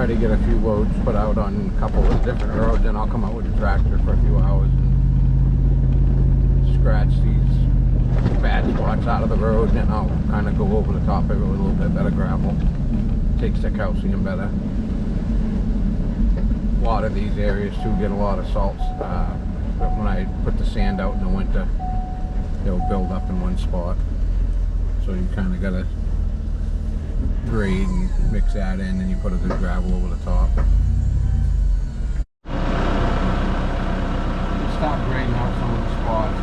to get a few loads put out on a couple of different roads, and I'll come out with a tractor for a few hours and scratch these bad spots out of the road, and then I'll kind of go over the top of it with a little bit better gravel. Takes the calcium better. A lot of these areas too get a lot of salts, but when I put the sand out in the winter, they'll build up in one spot. So you kind of got to grade and mix that in, and you put a good gravel over the top. Stop grading out some of the spots.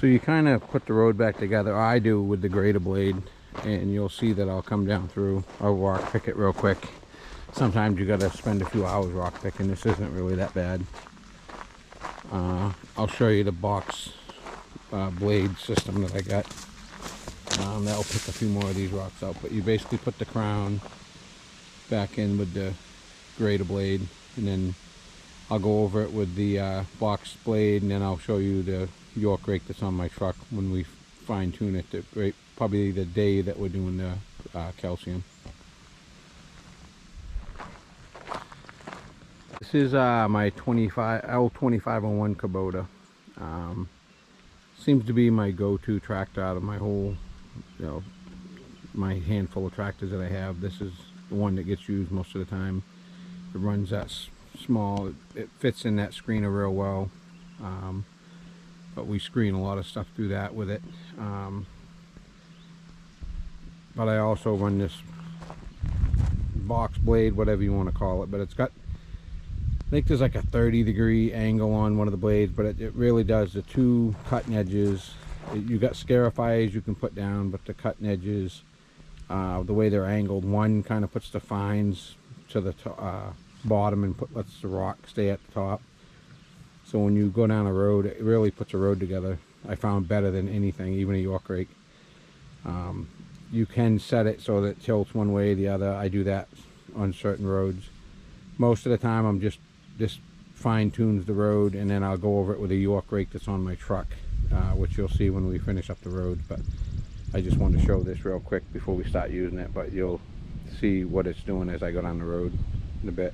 So you kind of put the road back together. I do with the grader blade, and you'll see that I'll come down through. I'll rock pick it real quick. Sometimes you got to spend a few hours rock picking. This isn't really that bad. I'll show you the box blade system that I got. That'll pick a few more of these rocks out. But you basically put the crown back in with the grader blade, and then I'll go over it with the box blade, and then I'll show you the York rake that's on my truck when we fine tune it. Probably the day that we're doing the calcium. This is my L2501 Kubota. Seems to be my go-to tractor out of my whole, my handful of tractors that I have. This is the one that gets used most of the time. It runs that small. It fits in that screener real well. But we screen a lot of stuff through that with it. But I also run this box blade, whatever you want to call it. But it's got, I think there's like a 30-degree angle on one of the blades, but it really does. The two cutting edges, you got scarifiers you can put down, but the cutting edges, the way they're angled, one kind of puts the fines to the bottom and lets the rock stay at the top. So when you go down a road, it really puts a road together. I found better than anything, even a York rake. You can set it so that it tilts one way or the other. I do that on certain roads. Most of the time I'm just fine tunes the road, and then I'll go over it with a York rake that's on my truck, which you'll see when we finish up the road. But I just wanted to show this real quick before we start using it, but you'll see what it's doing as I go down the road in a bit.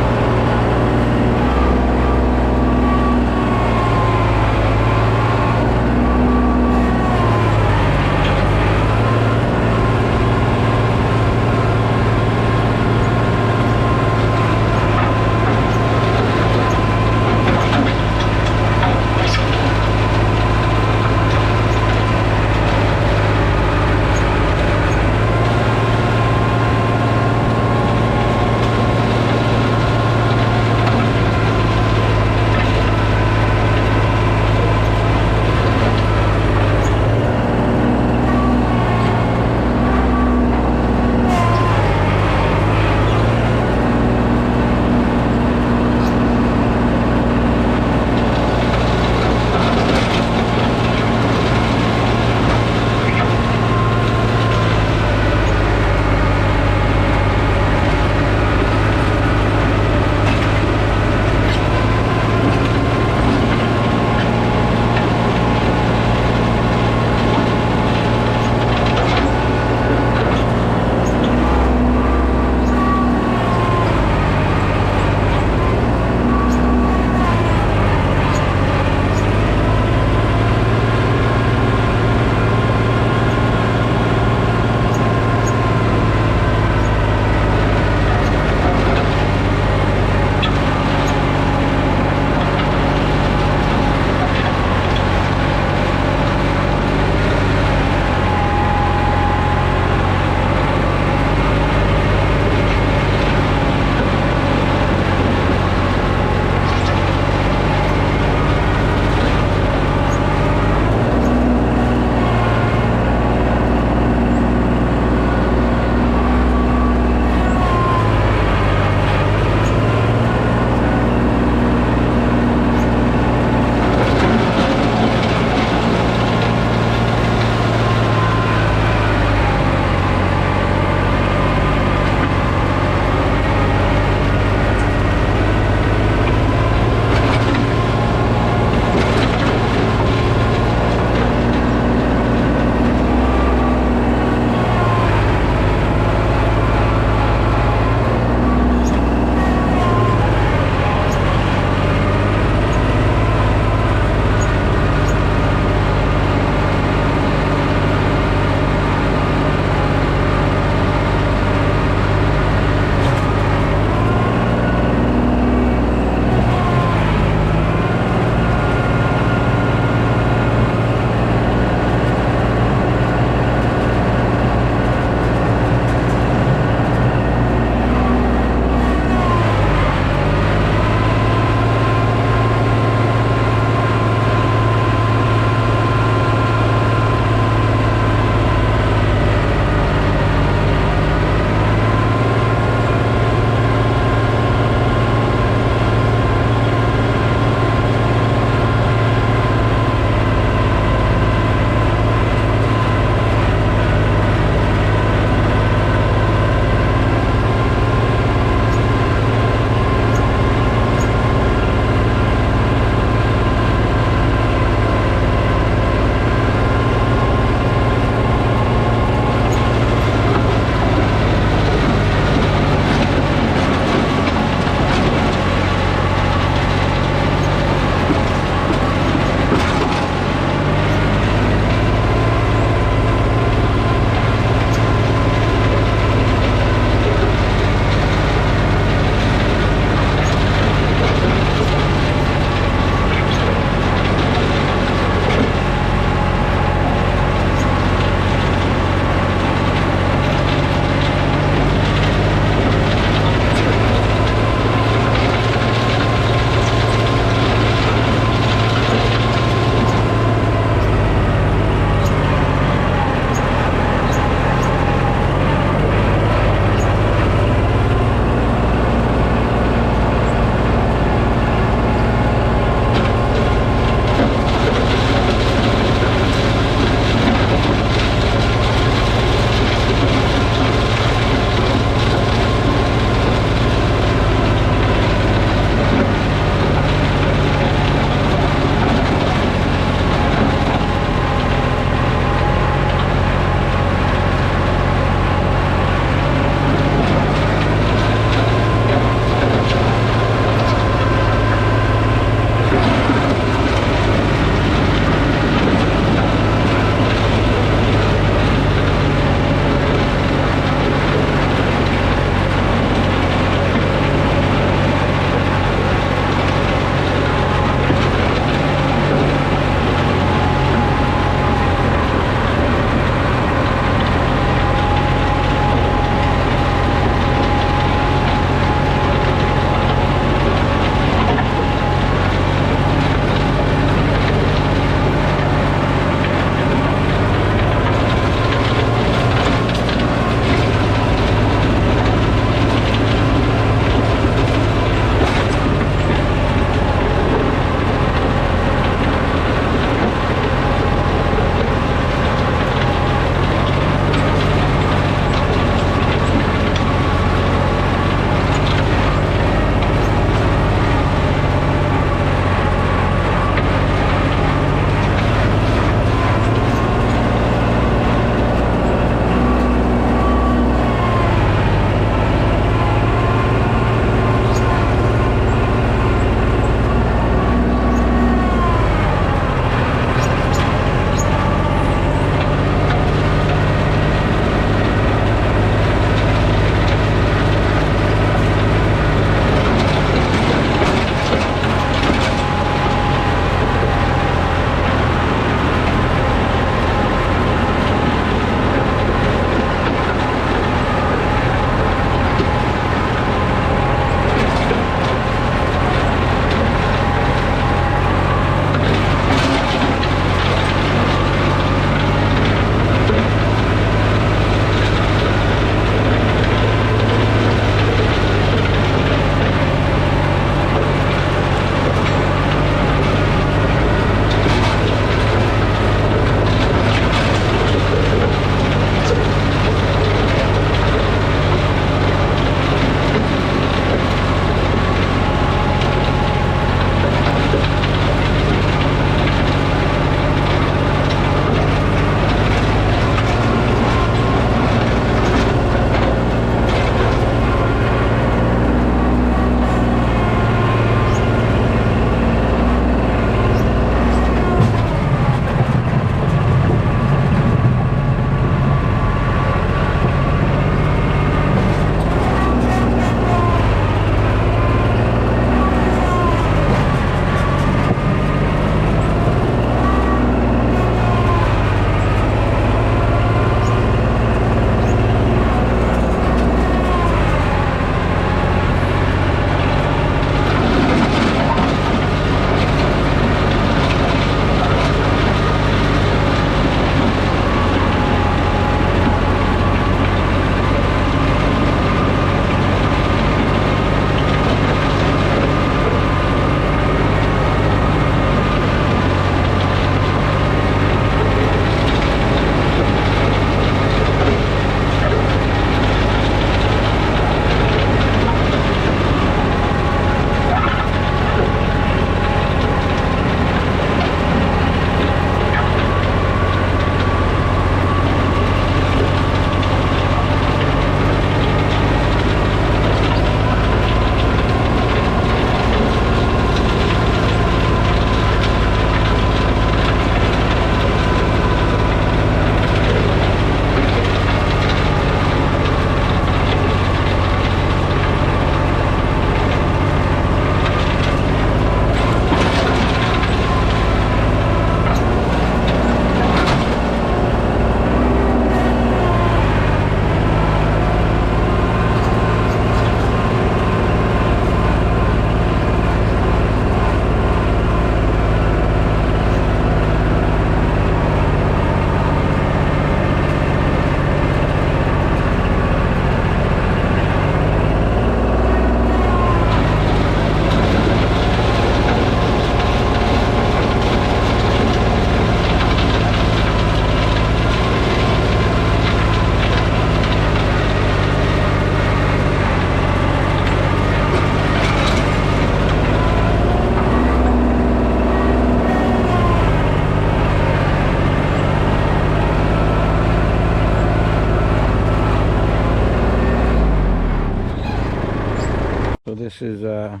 This is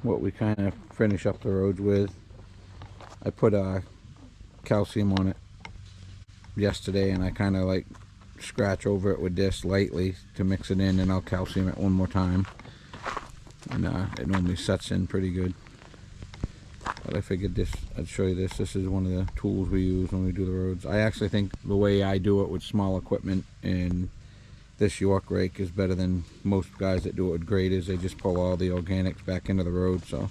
what we kind of finish up the roads with. I put calcium on it yesterday, and I kind of like scratch over it with this lightly to mix it in, and I'll calcium it one more time, and it normally sets in pretty good. But I figured I'd show you this. This is one of the tools we use when we do the roads. I actually think the way I do it with small equipment and this York rake is better than most guys that do it with graders. They just pull all the organics back into the road, so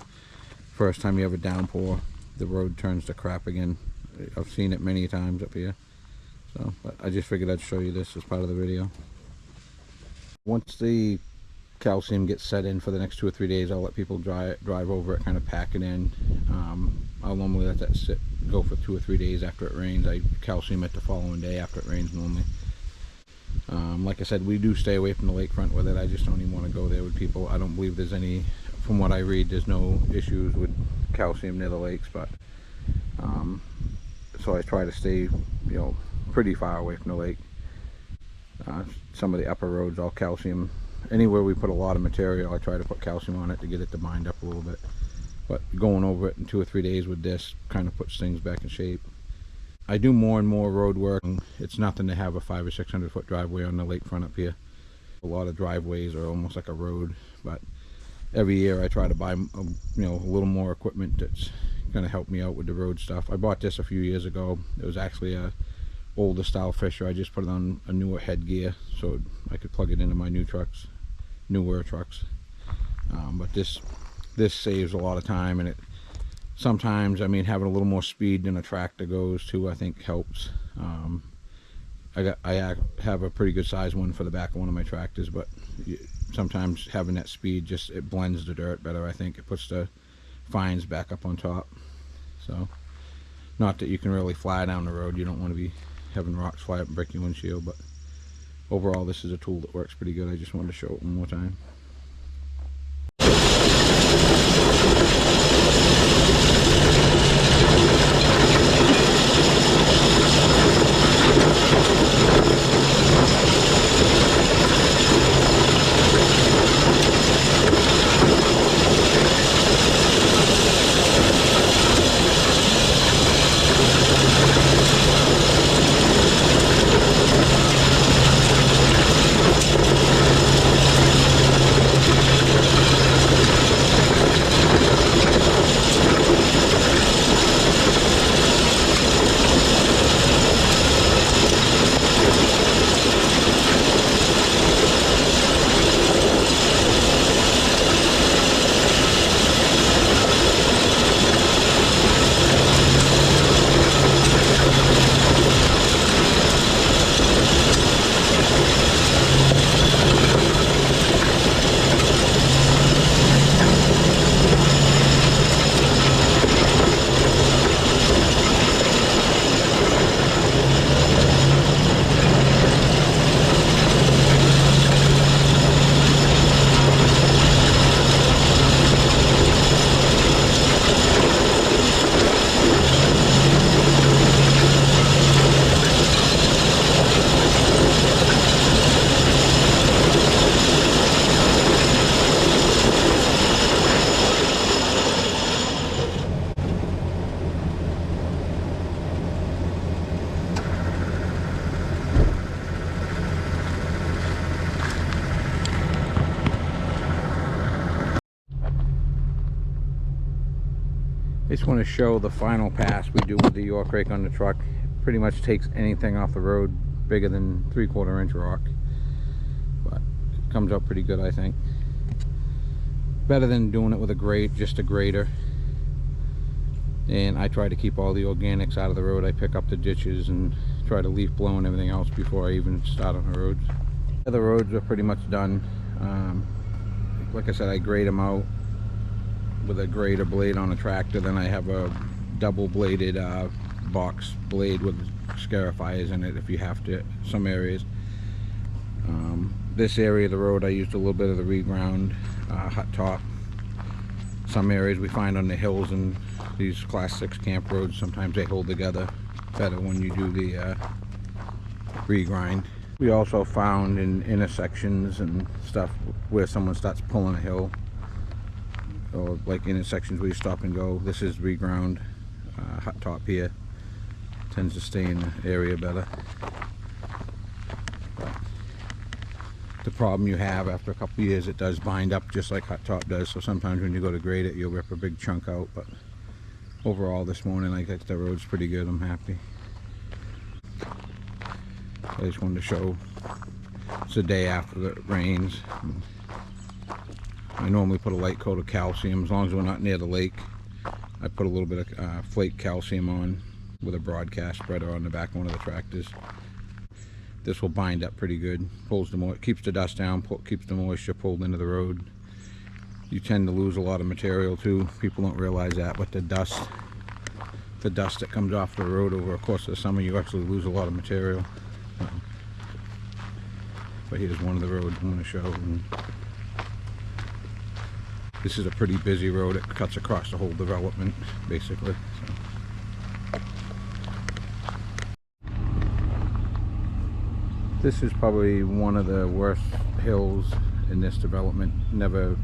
first time you have a downpour, the road turns to crap again. I've seen it many times up here. So, but I just figured I'd show you this as part of the video. Once the calcium gets set in for the next 2 or 3 days, I'll let people drive over it, kind of pack it in. I'll normally let that go for 2 or 3 days after it rains. I calcium it the following day after it rains normally. Like I said, we do stay away from the lakefront with it. I just don't even want to go there with people. I don't believe there's any, from what I read, there's no issues with calcium near the lakes, but so I try to stay, pretty far away from the lake. Some of the upper roads, I'll calcium. Anywhere we put a lot of material, I try to put calcium on it to get it to bind up a little bit. But going over it in 2 or 3 days with this kind of puts things back in shape. I do more and more road work. It's nothing to have a 500 or 600 foot driveway on the lakefront up here. A lot of driveways are almost like a road, but every year I try to buy a little more equipment that's going to help me out with the road stuff. I bought this a few years ago. It was actually a older style Fisher. I just put it on a newer headgear so I could plug it into my newer trucks. But this saves a lot of time, and it sometimes, having a little more speed than a tractor goes too, I think helps. I have a pretty good size one for the back of one of my tractors, but sometimes having that speed it blends the dirt better. I think it puts the fines back up on top. So, not that you can really fly down the road. You don't want to be having rocks fly up and break your windshield, but overall this is a tool that works pretty good. I just wanted to show it one more time. I just want to show the final pass we do with the York rake on the truck. It pretty much takes anything off the road bigger than 3/4 inch rock, but it comes out pretty good, I think. Better than doing it with just a grader. And I try to keep all the organics out of the road. I pick up the ditches and try to leaf blow and everything else before I even start on the roads. The roads are pretty much done. Like I said, I grade them out with a grader blade on a tractor. Then I have a double bladed box blade with scarifiers in it if you have to, some areas. This area of the road I used a little bit of the reground hot top. Some areas we find on the hills and these class 6 camp roads, sometimes they hold together better when you do the regrind. We also found in intersections and stuff where someone starts pulling a hill, or like intersections where you stop and go. This is reground. Hot top here tends to stay in the area better. But the problem you have after a couple of years, it does bind up just like hot top does. So sometimes when you go to grade it, you'll rip a big chunk out. But overall, this morning, I think the road's pretty good. I'm happy. I just wanted to show it's the day after it rains. I normally put a light coat of calcium as long as we're not near the lake. I put a little bit of flake calcium on with a broadcast spreader on the back of one of the tractors. This will bind up pretty good. Pulls the keeps the dust down, keeps the moisture pulled into the road. You tend to lose a lot of material too. People don't realize that, but the dust that comes off the road over the course of the summer, you actually lose a lot of material. But here's one of the roads I'm going to show. And this is a pretty busy road. It cuts across the whole development, basically. So. This is probably one of the worst hills in this development. 4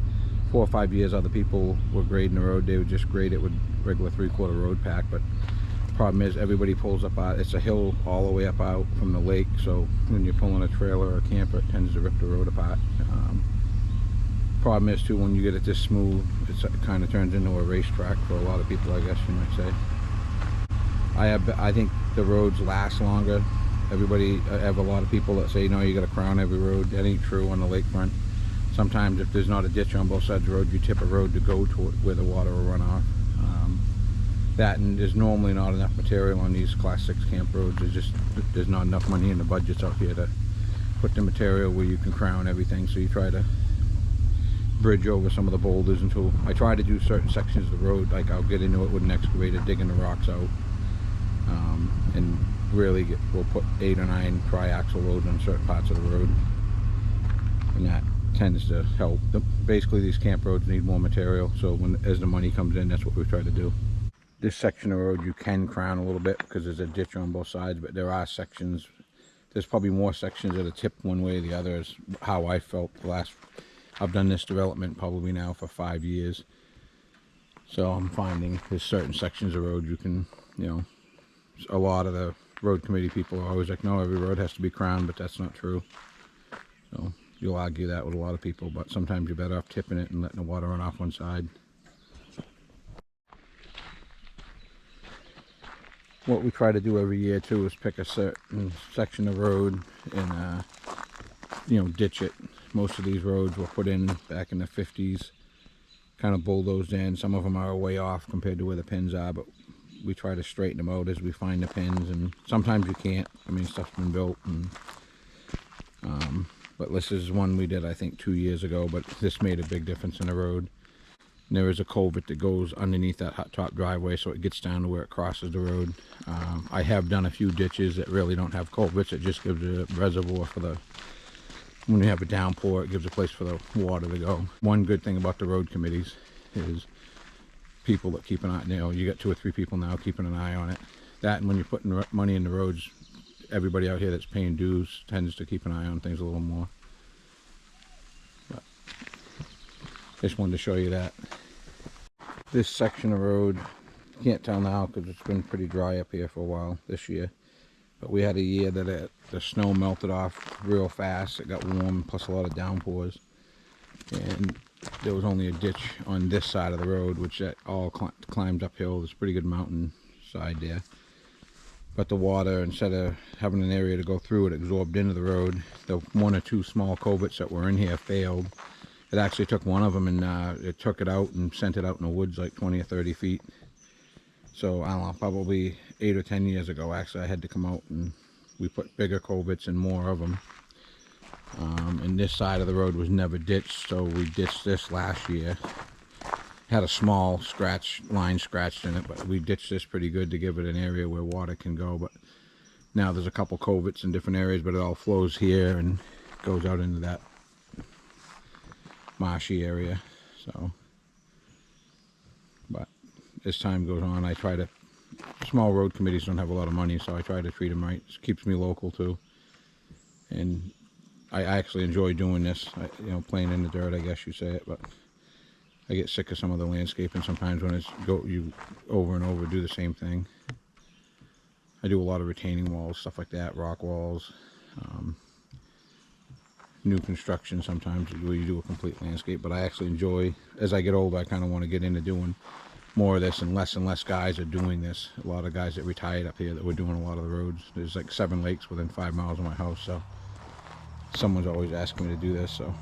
or 5 years other people were grading the road. They would just grade it with regular 3/4 road pack, but the problem is everybody pulls up out. It's a hill all the way up out from the lake, so when you're pulling a trailer or a camper, it tends to rip the road apart. Problem is too, when you get it this smooth, it kind of turns into a racetrack for a lot of people, I guess you might say. I think the roads last longer. I have a lot of people that say, no, you got to crown every road. That ain't true on the lakefront. Sometimes if there's not a ditch on both sides of the road, you tip a road to go to it where the water will run off. That, and there's normally not enough material on these Class 6 camp roads. There's not enough money in the budgets out here to put the material where you can crown everything, so you try to bridge over some of the boulders until I try to do certain sections of the road, like I'll get into it with an excavator digging the rocks out, and really we'll put 8 or 9 tri-axle loads on certain parts of the road, and that tends to help. Basically these camp roads need more material, so as the money comes in, that's what we try to do. This section of road you can crown a little bit because there's a ditch on both sides, but there are sections, there's probably more sections that are tipped one way or the other, is how I felt I've done this development probably now for 5 years, so I'm finding there's certain sections of road you can, a lot of the road committee people are always like, no, every road has to be crowned, but that's not true. So you'll argue that with a lot of people, but sometimes you're better off tipping it and letting the water run off one side. What we try to do every year too is pick a certain section of road and ditch it. Most of these roads were put in back in the 50s, kind of bulldozed in. Some of them are way off compared to where the pins are, but we try to straighten them out as we find the pins, and sometimes you can't. I mean, stuff's been built, and but this is one we did I think 2 years ago, but this made a big difference in the road. And there is a culvert that goes underneath that hot top driveway, so it gets down to where it crosses the road. I have done a few ditches that really don't have culverts. It just gives a reservoir for when you have a downpour, it gives a place for the water to go. One good thing about the road committees is people that keep an eye, you got 2 or 3 people now keeping an eye on it. That, and when you're putting money in the roads, everybody out here that's paying dues tends to keep an eye on things a little more. But just wanted to show you that. This section of road, you can't tell now because it's been pretty dry up here for a while this year. But we had a year that the snow melted off real fast. It got warm, plus a lot of downpours. And there was only a ditch on this side of the road, which that all climbed uphill. There's a pretty good mountain side there. But the water, instead of having an area to go through, it absorbed into the road. The 1 or 2 small culverts that were in here failed. It actually took one of them and it took it out and sent it out in the woods like 20 or 30 feet. So I don't know, probably 8 or 10 years ago, actually, I had to come out and we put bigger culverts and more of them. And this side of the road was never ditched, so we ditched this last year. Had a small line scratched in it, but we ditched this pretty good to give it an area where water can go. But now there's a couple culverts in different areas, but it all flows here and goes out into that marshy area. So, but as time goes on, I try to, small road committees don't have a lot of money, so I try to treat them right. It keeps me local too, and I actually enjoy doing this. Playing in the dirt, I guess you say it, but I get sick of some of the landscaping sometimes when it's you over and over do the same thing. I do a lot of retaining walls, stuff like that, rock walls, new construction sometimes where you do a complete landscape. But I actually enjoy, as I get older, I kind of want to get into doing more of this, and less guys are doing this. A lot of guys that retired up here that were doing a lot of the roads. There's like 7 lakes within 5 miles of my house, so someone's always asking me to do this. So